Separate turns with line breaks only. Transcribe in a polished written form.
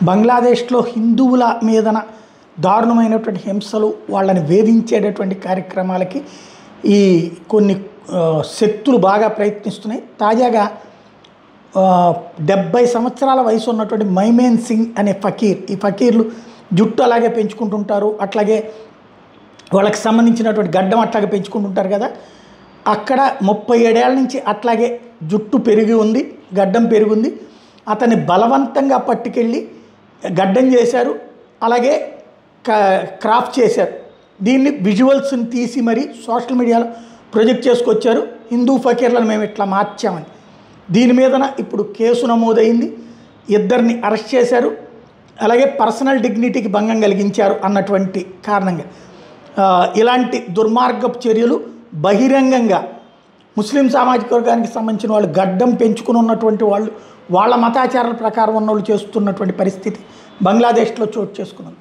బంగ్లాదేశ్లో హిందువుల మీదన దారుణమైనటువంటి హింసలు వాళ్ళని వేధించేటటువంటి కార్యక్రమాలకి ఈ కొన్ని శక్తులు బాగా ప్రయత్నిస్తున్నాయి. తాజాగా 70 సంవత్సరాల వయసు ఉన్నటువంటి మైమేన్ సింగ్ అనే ఫకీర్, ఈ ఫకీర్లు జుట్టు అలాగే పెంచుకుంటుంటారు, అట్లాగే వాళ్ళకి సంబంధించినటువంటి గడ్డం అట్లాగే పెంచుకుంటుంటారు కదా. అక్కడ 37 ఏళ్ల నుంచి అట్లాగే జుట్టు పెరిగి ఉంది, గడ్డం పెరిగి ఉంది. అతన్ని బలవంతంగా పట్టుకెళ్ళి గడ్డం చేశారు, అలాగే క్రాఫ్ట్ చేశారు. దీన్ని విజువల్స్ని తీసి మరి సోషల్ మీడియాలో ప్రొజెక్ట్ చేసుకొచ్చారు. హిందూ ఫకీర్లను మేము ఇట్లా మార్చామని. దీని మీదన ఇప్పుడు కేసు నమోదైంది, ఇద్దరిని అరెస్ట్ చేశారు, అలాగే పర్సనల్ డిగ్నిటీకి భంగం కలిగించారు అన్నటువంటి కారణంగా ఇలాంటి దుర్మార్గపు చర్యలు బహిరంగంగా ముస్లిం సామాజిక వర్గానికి సంబంధించిన వాళ్ళు, గడ్డం పెంచుకుని ఉన్నటువంటి వాళ్ళు, వాళ్ళ మతాచారాల ప్రకారం ఉన్న వాళ్ళు చేస్తున్నటువంటి పరిస్థితి బంగ్లాదేశ్లో చోటు చేసుకున్నది.